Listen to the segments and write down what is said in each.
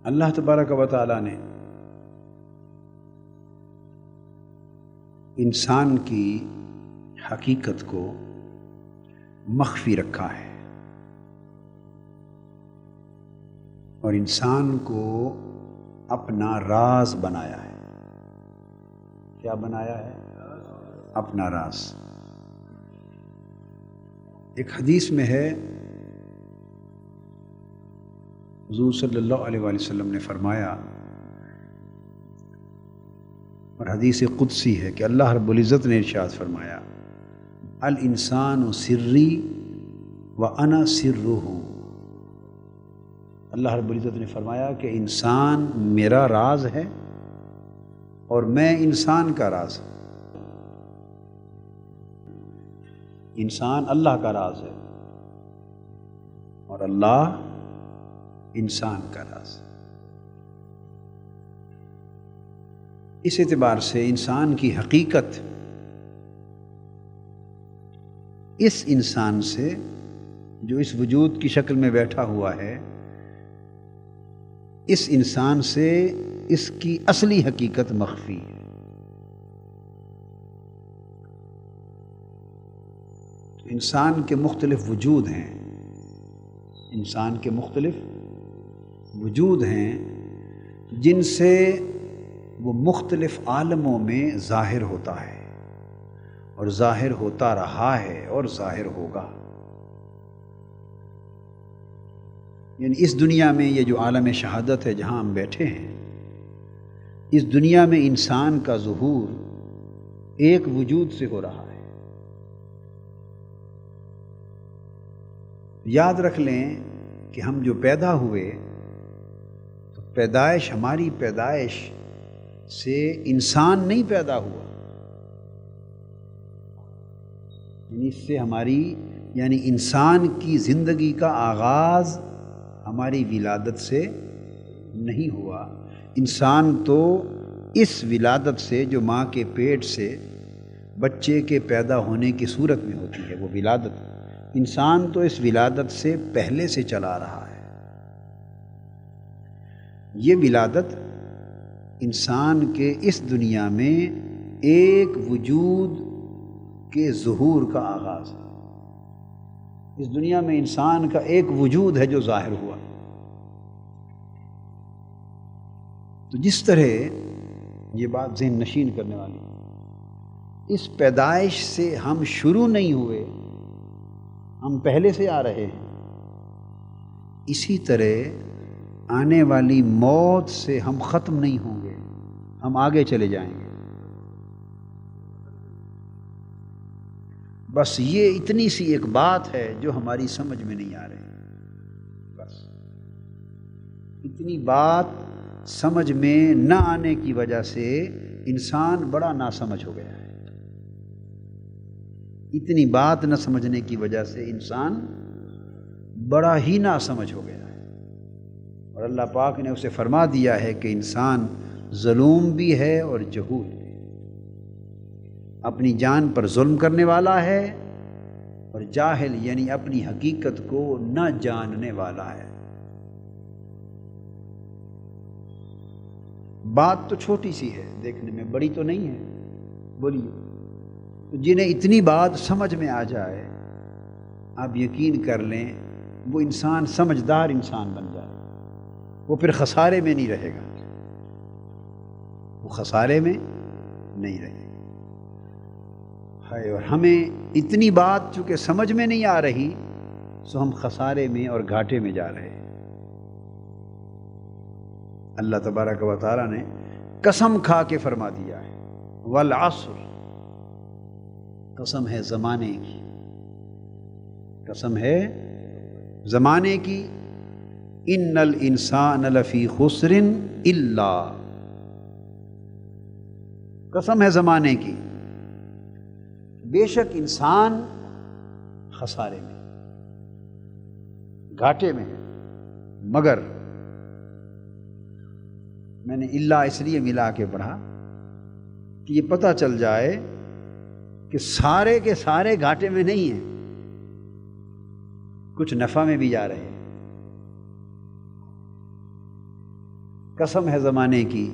اللہ تبارک و تعالیٰ نے انسان کی حقیقت کو مخفی رکھا ہے اور انسان کو اپنا راز بنایا ہے۔ کیا بنایا ہے؟ اپنا راز۔ ایک حدیث میں ہے، حضور صلی اللہ علیہ وآلہ وسلم نے فرمایا، اور حدیث قدسی ہے کہ اللہ رب العزت نے ارشاد فرمایا، الانسان سری وانا سرہ۔ اللہ رب العزت نے فرمایا کہ انسان میرا راز ہے اور میں انسان کا راز ہوں۔ انسان اللہ کا راز ہے اور اللہ انسان کا راز۔ اس اعتبار سے انسان کی حقیقت اس انسان سے جو اس وجود کی شکل میں بیٹھا ہوا ہے، اس انسان سے اس کی اصلی حقیقت مخفی ہے۔ انسان کے مختلف وجود ہیں، انسان کے مختلف وجود ہیں جن سے وہ مختلف عالموں میں ظاہر ہوتا ہے اور ظاہر ہوتا رہا ہے اور ظاہر ہوگا۔ یعنی اس دنیا میں یہ جو عالم شہادت ہے جہاں ہم بیٹھے ہیں، اس دنیا میں انسان کا ظہور ایک وجود سے ہو رہا ہے۔ یاد رکھ لیں کہ ہم جو پیدا ہوئے تو پیدائش، ہماری پیدائش سے انسان نہیں پیدا ہوا، یعنی اس سے یعنی انسان کی زندگی کا آغاز ہماری ولادت سے نہیں ہوا۔ انسان تو اس ولادت سے، جو ماں کے پیٹ سے بچے کے پیدا ہونے کی صورت میں ہوتی ہے، وہ ولادت، انسان تو اس ولادت سے پہلے سے چلا رہا ہے۔ یہ ولادت انسان کے اس دنیا میں ایک وجود کے ظہور کا آغاز ہے۔ اس دنیا میں انسان کا ایک وجود ہے جو ظاہر ہوا۔ تو جس طرح یہ بات ذہن نشین کرنے والی، اس پیدائش سے ہم شروع نہیں ہوئے، ہم پہلے سے آ رہے ہیں، اسی طرح آنے والی موت سے ہم ختم نہیں ہوں گے، ہم آگے چلے جائیں گے۔ بس یہ اتنی سی ایک بات ہے جو ہماری سمجھ میں نہیں آ رہی۔ بس اتنی بات سمجھ میں نہ آنے کی وجہ سے انسان بڑا ناسمجھ ہو گیا ہے۔ اتنی بات نہ سمجھنے کی وجہ سے انسان بڑا ہی ناسمجھ ہو گیا ہے، اور اللہ پاک نے اسے فرما دیا ہے کہ انسان ظلوم بھی ہے اور جہول بھی، اپنی جان پر ظلم کرنے والا ہے اور جاہل یعنی اپنی حقیقت کو نہ جاننے والا ہے۔ بات تو چھوٹی سی ہے، دیکھنے میں بڑی تو نہیں ہے، بولیے، جنہیں اتنی بات سمجھ میں آ جائے، آپ یقین کر لیں وہ انسان سمجھدار انسان بن جائے، وہ پھر خسارے میں نہیں رہے گا، وہ خسارے میں نہیں رہے گا۔ اور ہمیں اتنی بات چونکہ سمجھ میں نہیں آ رہی، سو ہم خسارے میں اور گھاٹے میں جا رہے ہیں۔ اللہ تبارک و تعالیٰ نے قسم کھا کے فرما دیا ہے، والعصر، قسم ہے زمانے کی، قسم ہے زمانے کی، ان الانسان لفی خسر الا، قسم ہے زمانے کی، بے شک انسان خسارے میں، گھاٹے میں ہے، مگر میں نے الا اس لیے ملا کے پڑھا کہ یہ پتہ چل جائے کہ سارے کے سارے گھاٹے میں نہیں ہیں، کچھ نفع میں بھی جا رہے ہیں۔ قسم ہے زمانے کی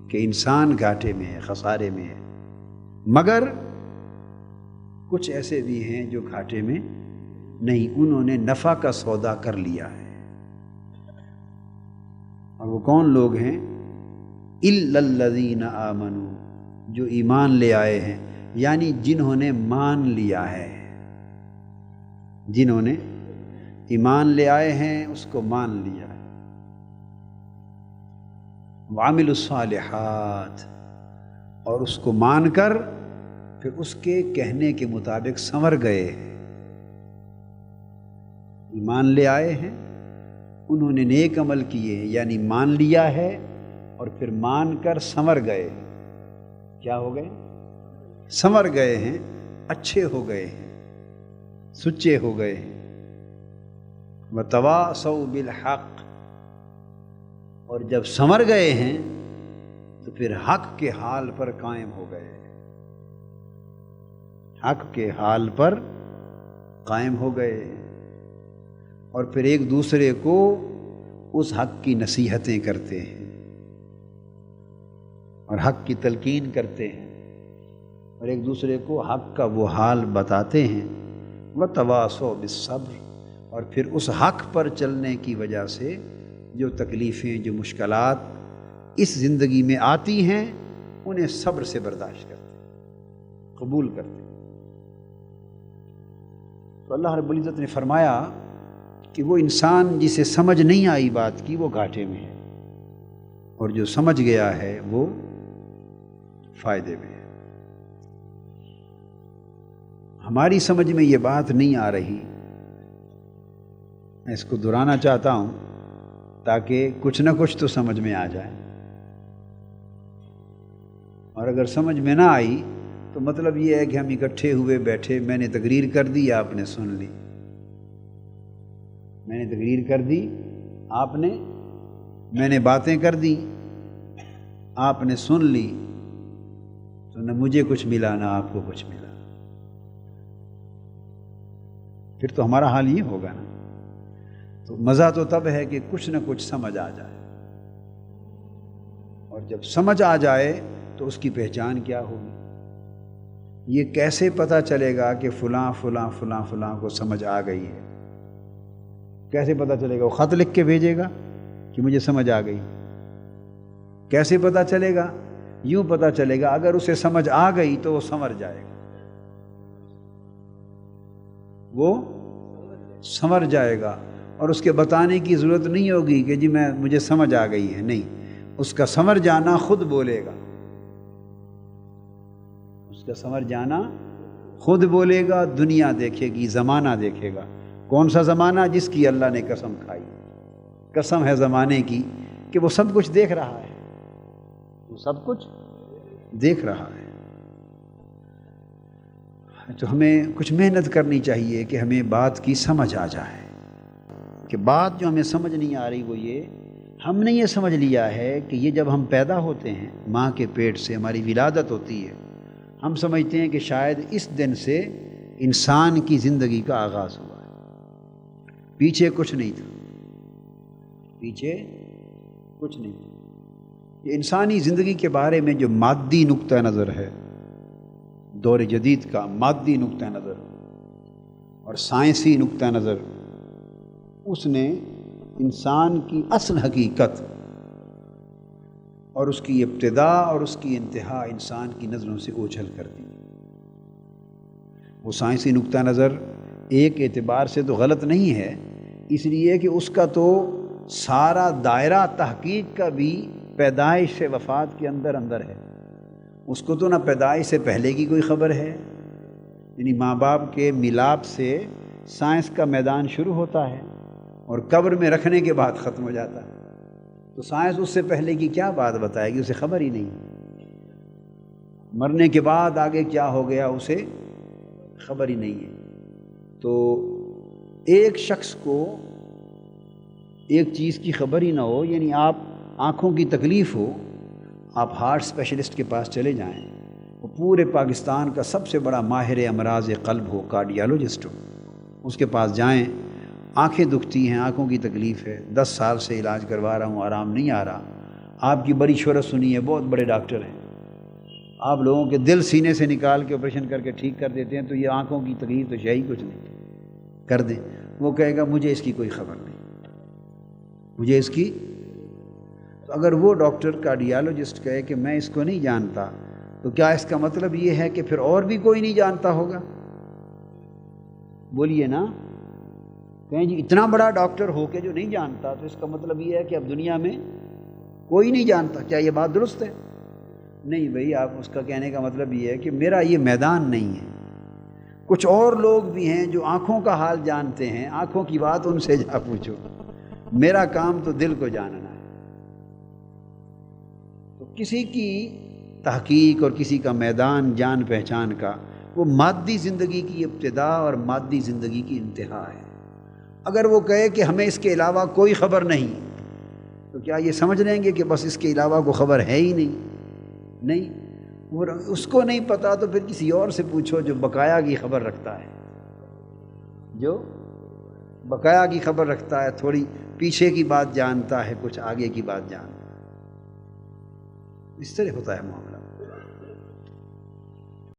کہ انسان گھاٹے میں ہے، خسارے میں ہے، مگر کچھ ایسے بھی ہیں جو گھاٹے میں نہیں، انہوں نے نفع کا سودا کر لیا ہے۔ اور وہ کون لوگ ہیں؟ اِلَّا الَّذِينَ آمَنُوا، جو ایمان لے آئے ہیں، یعنی جنہوں نے مان لیا ہے، جنہوں نے ایمان لے آئے ہیں اس کو مان لیا ہے، وَعَمِلُوا الصَّالِحَاتِ، اور اس کو مان کر پھر اس کے کہنے کے مطابق سنور گئے ہیں۔ ایمان لے آئے ہیں، انہوں نے نیک عمل کیے، یعنی مان لیا ہے اور پھر مان کر سنور گئے۔ کیا ہو گئے؟ سنور گئے ہیں، اچھے ہو گئے ہیں، سچے ہو گئے ہیں۔ وَتَوَاصَوْا بِالْحَقِّ، اور جب سنور گئے ہیں تو پھر حق کے حال پر قائم ہو گئے، حق کے حال پر قائم ہو گئے، اور پھر ایک دوسرے کو اس حق کی نصیحتیں کرتے ہیں اور حق کی تلقین کرتے ہیں، اور ایک دوسرے کو حق کا وہ حال بتاتے ہیں۔ وَتَوَاصَوْا بِالصَّبْرِ، اور پھر اس حق پر چلنے کی وجہ سے جو تکلیفیں، جو مشکلات اس زندگی میں آتی ہیں انہیں صبر سے برداشت کرتے ہیں، قبول کرتے ہیں۔ تو اللہ رب العزت نے فرمایا کہ وہ انسان جسے سمجھ نہیں آئی بات کی وہ گھاٹے میں ہے، اور جو سمجھ گیا ہے وہ فائدے میں ہے۔ ہماری سمجھ میں یہ بات نہیں آ رہی، میں اس کو دہرانا چاہتا ہوں تاکہ کچھ نہ کچھ تو سمجھ میں آ جائے، اور اگر سمجھ میں نہ آئی تو مطلب یہ ہے کہ ہم اکٹھے ہوئے بیٹھے، میں نے تقریر کر دی، آپ نے سن لی، میں نے تقریر کر دی، آپ نے، میں نے باتیں کر دی، آپ نے سن لی، تو نہ مجھے کچھ ملا نہ آپ کو کچھ ملا، پھر تو ہمارا حال یہ ہوگا نا۔ تو مزہ تو تب ہے کہ کچھ نہ کچھ سمجھ آ جائے، اور جب سمجھ آ جائے تو اس کی پہچان کیا ہوگی؟ یہ کیسے پتہ چلے گا کہ فلاں فلاں فلاں فلاں کو سمجھ آ گئی ہے؟ کیسے پتہ چلے گا؟ وہ خط لکھ کے بھیجے گا کہ مجھے سمجھ آ گئی؟ کیسے پتہ چلے گا؟ یوں پتہ چلے گا اگر اسے سمجھ آ گئی تو وہ سنور جائے گا، وہ سنور جائے گا، اور اس کے بتانے کی ضرورت نہیں ہوگی کہ جی مجھے سمجھ آ گئی ہے، نہیں، اس کا سنور جانا خود بولے گا، اس کا سنور جانا خود بولے گا، دنیا دیکھے گی، زمانہ دیکھے گا۔ کون سا زمانہ؟ جس کی اللہ نے قسم کھائی، قسم ہے زمانے کی کہ وہ سب کچھ دیکھ رہا ہے، وہ سب کچھ دیکھ رہا ہے۔ تو ہمیں کچھ محنت کرنی چاہیے کہ ہمیں بات کی سمجھ آ جائے، کہ بات جو ہمیں سمجھ نہیں آ رہی وہ یہ، ہم نے یہ سمجھ لیا ہے کہ یہ جب ہم پیدا ہوتے ہیں، ماں کے پیٹ سے ہماری ولادت ہوتی ہے، ہم سمجھتے ہیں کہ شاید اس دن سے انسان کی زندگی کا آغاز ہوا ہے، پیچھے کچھ نہیں تھا، پیچھے کچھ نہیں تھا۔ یہ انسانی زندگی کے بارے میں جو مادی نقطہ نظر ہے، دور جدید کا مادی نقطہ نظر اور سائنسی نقطہ نظر، اس نے انسان کی اصل حقیقت اور اس کی ابتدا اور اس کی انتہا انسان کی نظروں سے اوجھل کر دی۔ وہ سائنسی نقطہ نظر ایک اعتبار سے تو غلط نہیں ہے، اس لیے کہ اس کا تو سارا دائرہ تحقیق کا بھی پیدائش سے وفات کے اندر اندر ہے۔ اس کو تو نہ پیدائش سے پہلے کی کوئی خبر ہے، یعنی ماں باپ کے ملاپ سے سائنس کا میدان شروع ہوتا ہے اور قبر میں رکھنے کے بعد ختم ہو جاتا ہے، تو سائنس اس سے پہلے کی کیا بات بتائے گی؟ اسے خبر ہی نہیں، مرنے کے بعد آگے کیا ہو گیا اسے خبر ہی نہیں ہے۔ تو ایک شخص کو ایک چیز کی خبر ہی نہ ہو، یعنی آپ آنکھوں کی تکلیف ہو، آپ ہارٹ اسپیشلسٹ کے پاس چلے جائیں، وہ پورے پاکستان کا سب سے بڑا ماہر امراض قلب ہو، کارڈیالوجسٹ ہو، اس کے پاس جائیں، آنکھیں دکھتی ہیں، آنکھوں کی تکلیف ہے، 10 سال سے علاج کروا رہا ہوں، آرام نہیں آ رہا، آپ کی بڑی شہرت سنی ہے، بہت بڑے ڈاکٹر ہیں، آپ لوگوں کے دل سینے سے نکال کے آپریشن کر کے ٹھیک کر دیتے ہیں، تو یہ آنکھوں کی تکلیف تو ہے ہی کچھ نہیں، کر دیں۔ وہ کہے گا مجھے اس کی کوئی خبر نہیں، مجھے اس کی۔ تو اگر وہ ڈاکٹر کارڈیالوجسٹ کہے کہ میں اس کو نہیں جانتا، تو کیا اس کا مطلب یہ ہے کہ پھر اور بھی کوئی نہیں جانتا ہوگا؟ بولیے نا، کہیں جی اتنا بڑا ڈاکٹر ہو کے جو نہیں جانتا، تو اس کا مطلب یہ ہے کہ اب دنیا میں کوئی نہیں جانتا۔ کیا یہ بات درست ہے؟ نہیں بھئی، آپ اس کا کہنے کا مطلب یہ ہے کہ میرا یہ میدان نہیں ہے، کچھ اور لوگ بھی ہیں جو آنکھوں کا حال جانتے ہیں، آنکھوں کی بات ان سے جا پوچھو، میرا کام تو دل کو جاننا ہے۔ تو کسی کی تحقیق اور کسی کا میدان جان پہچان کا، وہ مادی زندگی کی ابتدا اور مادی زندگی کی انتہا ہے۔ اگر وہ کہے کہ ہمیں اس کے علاوہ کوئی خبر نہیں، تو کیا یہ سمجھ لیں گے کہ بس اس کے علاوہ کوئی خبر ہے ہی نہیں؟ اور اس کو نہیں پتا تو پھر کسی اور سے پوچھو جو بقایا کی خبر رکھتا ہے، جو بقایا کی خبر رکھتا ہے، تھوڑی پیچھے کی بات جانتا ہے، کچھ آگے کی بات جانتا ہے۔ اس طرح ہوتا ہے معاملہ۔